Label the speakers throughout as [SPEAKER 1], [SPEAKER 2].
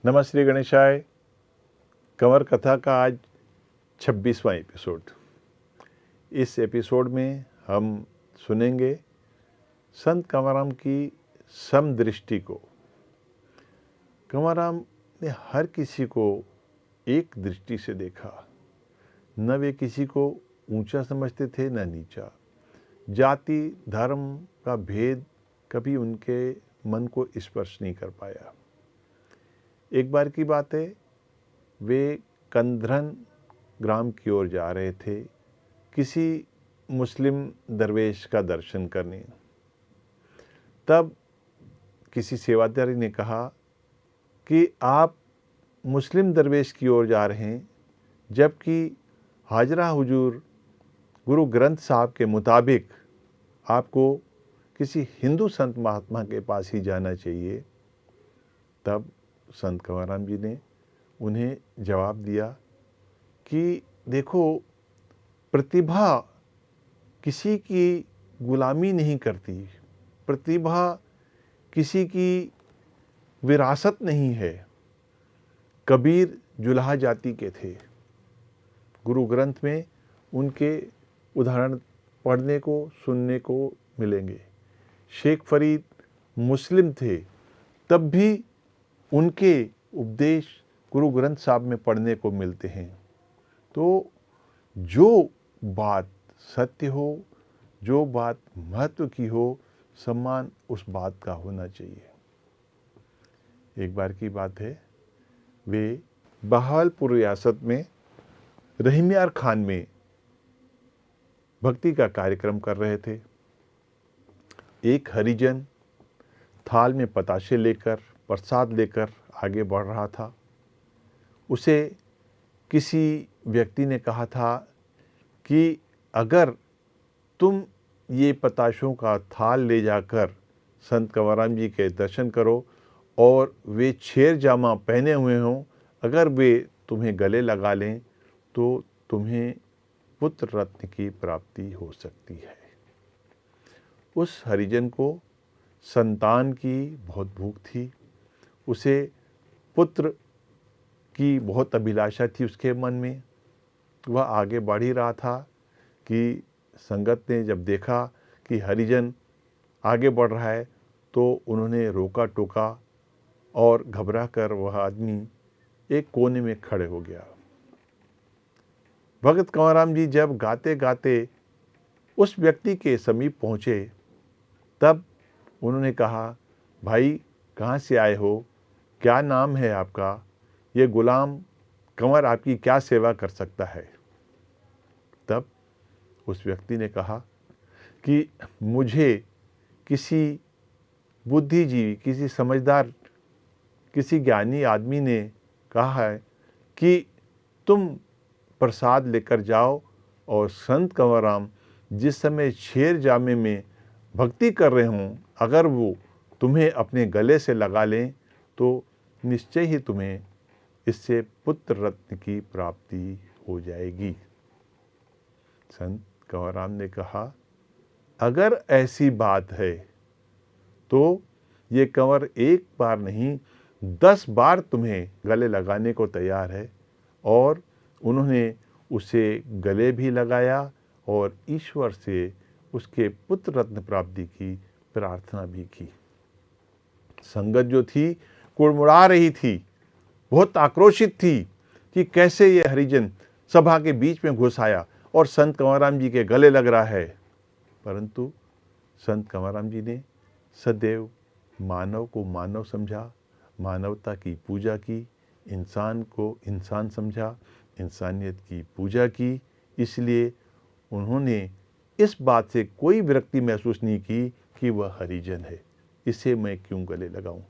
[SPEAKER 1] नमः श्री गणेशाय। कंवर कथा का आज 26वां एपिसोड। इस एपिसोड में हम सुनेंगे संत कंवराम की समदृष्टि को। कंवराम ने हर किसी को एक दृष्टि से देखा। न वे किसी को ऊंचा समझते थे न नीचा। जाति धर्म का भेद कभी उनके मन को स्पर्श नहीं कर पाया। एक बार की बात है, वे कंधरन ग्राम की ओर जा रहे थे किसी मुस्लिम दरवेश का दर्शन करने। तब किसी सेवादारी ने कहा कि आप मुस्लिम दरवेश की ओर जा रहे हैं, जबकि हाजरा हुजूर गुरु ग्रंथ साहब के मुताबिक आपको किसी हिंदू संत महात्मा के पास ही जाना चाहिए। तब संत कंवराम जी ने उन्हें जवाब दिया कि देखो, प्रतिभा किसी की गुलामी नहीं करती, प्रतिभा किसी की विरासत नहीं है। कबीर जुलाहा जाति के थे। गुरु ग्रंथ में उनके उदाहरण पढ़ने को सुनने को मिलेंगे। शेख फरीद मुस्लिम थे, तब भी उनके उपदेश गुरु ग्रंथ साहब में पढ़ने को मिलते हैं। तो जो बात सत्य हो, जो बात महत्व की हो, सम्मान उस बात का होना चाहिए। एक बार की बात है, वे बहावलपुर रियासत में रहीमयार खान में भक्ति का कार्यक्रम कर रहे थे। एक हरिजन थाल में पताशे लेकर, प्रसाद लेकर आगे बढ़ रहा था। उसे किसी व्यक्ति ने कहा था कि अगर तुम ये पताशों का थाल ले जाकर संत कंवराम जी के दर्शन करो और वे छेर जामा पहने हुए हों, अगर वे तुम्हें गले लगा लें तो तुम्हें पुत्र रत्न की प्राप्ति हो सकती है। उस हरिजन को संतान की बहुत भूख थी। उसे पुत्र की बहुत अभिलाषा थी उसके मन में। वह आगे बढ़ ही रहा था कि संगत ने जब देखा कि हरिजन आगे बढ़ रहा है तो उन्होंने रोका टोका और घबरा कर वह आदमी एक कोने में खड़े हो गया। भगत कंवराम जी जब गाते गाते उस व्यक्ति के समीप पहुँचे, तब उन्होंने कहा, भाई कहाँ से आए हो, क्या नाम है आपका, ये गुलाम कंवर आपकी क्या सेवा कर सकता है। तब उस व्यक्ति ने कहा कि मुझे किसी बुद्धिजीवी, किसी समझदार, किसी ज्ञानी आदमी ने कहा है कि तुम प्रसाद लेकर जाओ और संत कंवराम जिस समय शेर जामे में भक्ति कर रहे हों, अगर वो तुम्हें अपने गले से लगा लें तो निश्चय ही तुम्हें इससे पुत्र रत्न की प्राप्ति हो जाएगी। संत कंवराम ने कहा, अगर ऐसी बात है तो ये कंवर एक बार नहीं 10 बार तुम्हें गले लगाने को तैयार है। और उन्होंने उसे गले भी लगाया और ईश्वर से उसके पुत्र रत्न प्राप्ति की प्रार्थना भी की। संगत जो थी कुड़मुड़ा रही थी, बहुत आक्रोशित थी कि कैसे ये हरिजन सभा के बीच में घुस आया और संत कंवराम जी के गले लग रहा है। परंतु संत कंवराम जी ने सदैव मानव को मानव समझा, मानवता की पूजा की, इंसान को इंसान समझा, इंसानियत की पूजा की। इसलिए उन्होंने इस बात से कोई विरक्ति महसूस नहीं की कि वह हरिजन है, इसे मैं क्यों गले लगाऊं।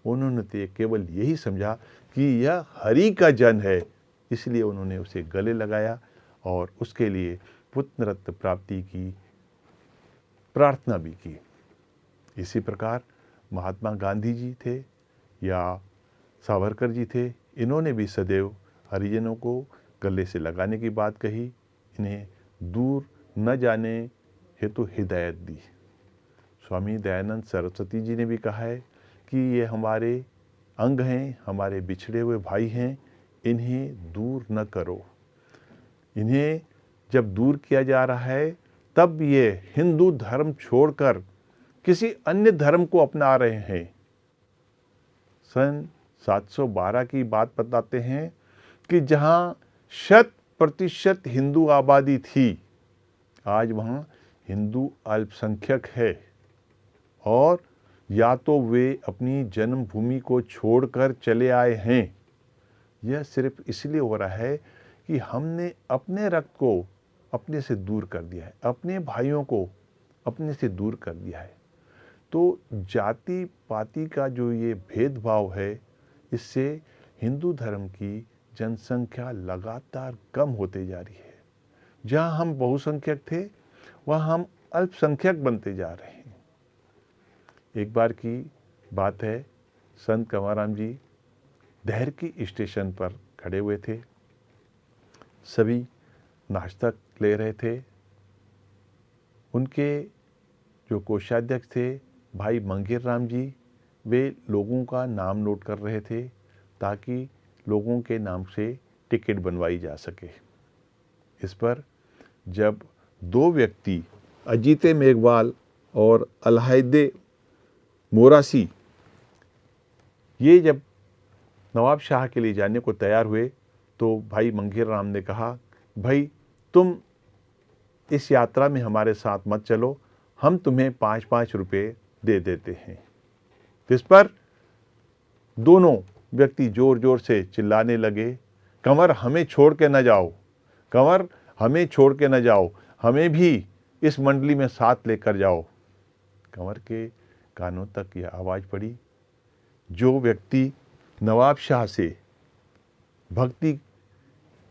[SPEAKER 1] उन्होंने तो केवल यही समझा कि यह हरि का जन है, इसलिए उन्होंने उसे गले लगाया और उसके लिए पुत्र रत्न प्राप्ति की प्रार्थना भी की। इसी प्रकार महात्मा गांधी जी थे या सावरकर जी थे, इन्होंने भी सदैव हरिजनों को गले से लगाने की बात कही, इन्हें दूर न जाने हेतु हिदायत दी। स्वामी दयानंद सरस्वती जी ने भी कहा है कि ये हमारे अंग हैं, हमारे बिछड़े हुए भाई हैं, इन्हें दूर न करो। इन्हें जब दूर किया जा रहा है तब ये हिंदू धर्म छोड़कर किसी अन्य धर्म को अपना रहे हैं। सन 712 की बात बताते हैं कि जहाँ 100% हिंदू आबादी थी, आज वहाँ हिंदू अल्पसंख्यक है। और या तो वे अपनी जन्मभूमि को छोड़कर चले आए हैं। यह सिर्फ इसलिए हो रहा है कि हमने अपने रक्त को अपने से दूर कर दिया है, अपने भाइयों को अपने से दूर कर दिया है। तो जाति पाति का जो ये भेदभाव है, इससे हिंदू धर्म की जनसंख्या लगातार कम होते जा रही है। जहाँ हम बहुसंख्यक थे, वहाँ हम अल्पसंख्यक बनते जा रहे हैं। एक बार की बात है, संत कंवरराम जी देहर की स्टेशन पर खड़े हुए थे। सभी नाश्ता ले रहे थे। उनके जो कोषाध्यक्ष थे भाई मंगेर राम जी, वे लोगों का नाम नोट कर रहे थे ताकि लोगों के नाम से टिकट बनवाई जा सके। इस पर जब दो व्यक्ति अजीते मेघवाल और अलहाइदे मोरासी ये जब नवाब शाह के लिए जाने को तैयार हुए, तो भाई मंगेर राम ने कहा, भाई तुम इस यात्रा में हमारे साथ मत चलो, हम तुम्हें 5-5 रुपये दे देते हैं। इस पर दोनों व्यक्ति जोर जोर से चिल्लाने लगे, कंवर हमें छोड़ के न जाओ, कंवर हमें छोड़ के न जाओ, हमें भी इस मंडली में साथ लेकर जाओ। कंवर के कानों तक यह आवाज़ पड़ी। जो व्यक्ति नवाब शाह से भक्ति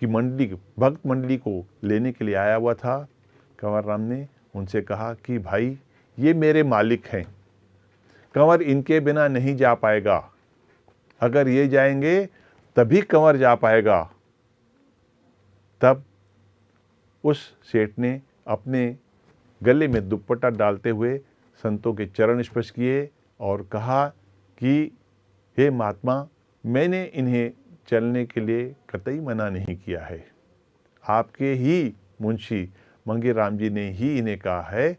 [SPEAKER 1] की भक्त मंडली को लेने के लिए आया हुआ था, कंवरराम ने उनसे कहा कि भाई ये मेरे मालिक हैं, कंवर इनके बिना नहीं जा पाएगा, अगर ये जाएंगे तभी कंवर जा पाएगा। तब उस सेठ ने अपने गले में दुपट्टा डालते हुए संतों के चरण स्पर्श किए और कहा कि हे महात्मा, मैंने इन्हें चलने के लिए कतई मना नहीं किया है, आपके ही मुंशी मंगेर राम जी ने ही इन्हें कहा है,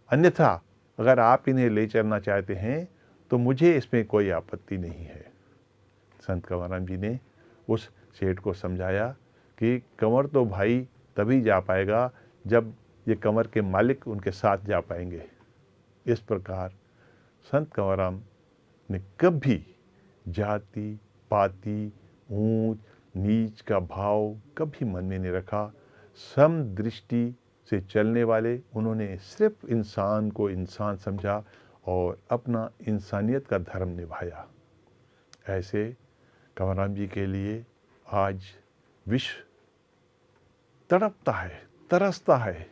[SPEAKER 1] अन्यथा अगर आप इन्हें ले चलना चाहते हैं तो मुझे इसमें कोई आपत्ति नहीं है। संत कंवरराम जी ने उस सेठ को समझाया कि कंवर तो भाई तभी जा पाएगा जब ये कंवर के मालिक उनके साथ जा पाएंगे। इस प्रकार संत कंवरराम ने कभी जाति पाति ऊंच नीच का भाव कभी मन में नहीं रखा। समदृष्टि से चलने वाले उन्होंने सिर्फ इंसान को इंसान समझा और अपना इंसानियत का धर्म निभाया। ऐसे कंवरराम जी के लिए आज विश्व तड़पता है, तरसता है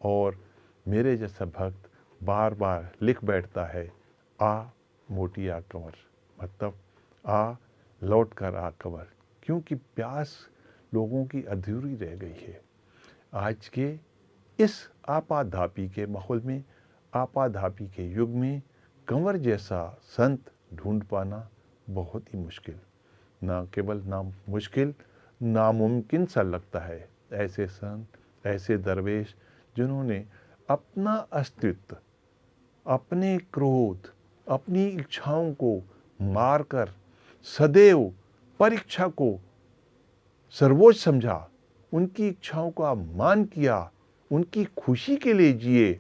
[SPEAKER 1] और मेरे जैसा भक्त बार बार लिख बैठता है, आ मोटी आ कंवर, मतलब आ लौट कर आ कंवर, क्योंकि प्यास लोगों की अधूरी रह गई है। आज के इस आपाधापी के माहौल में, आपाधापी के युग में कंवर जैसा संत ढूंढ पाना बहुत ही मुश्किल, ना केवल मुश्किल, नामुमकिन सा लगता है। ऐसे संत, ऐसे दरवेश जिन्होंने अपना अस्तित्व, अपने क्रोध, अपनी इच्छाओं को मारकर सदैव परीक्षा को सर्वोच्च समझा, उनकी इच्छाओं का मान किया, उनकी खुशी के लिए जिए।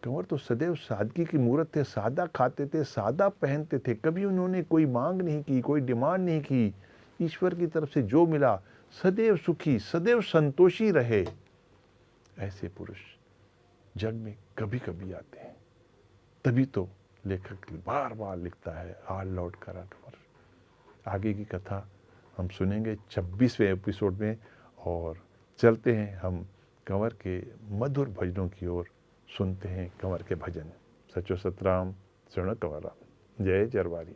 [SPEAKER 1] कंवर तो सदैव सादगी की मूर्त थे, सादा खाते थे, सादा पहनते थे, कभी उन्होंने कोई मांग नहीं की, कोई डिमांड नहीं की। ईश्वर की तरफ से जो मिला सदैव सुखी, सदैव संतोषी रहे। ऐसे पुरुष जग में कभी कभी आते हैं, तभी तो लेखक बार बार लिखता है, आ लौट कर आ कंवर। आगे की कथा हम सुनेंगे 26वें एपिसोड में, और चलते हैं हम कंवर के मधुर भजनों की ओर, सुनते हैं कंवर के भजन। सचो सतराम, शरण कंवरराम। जय जरवारी।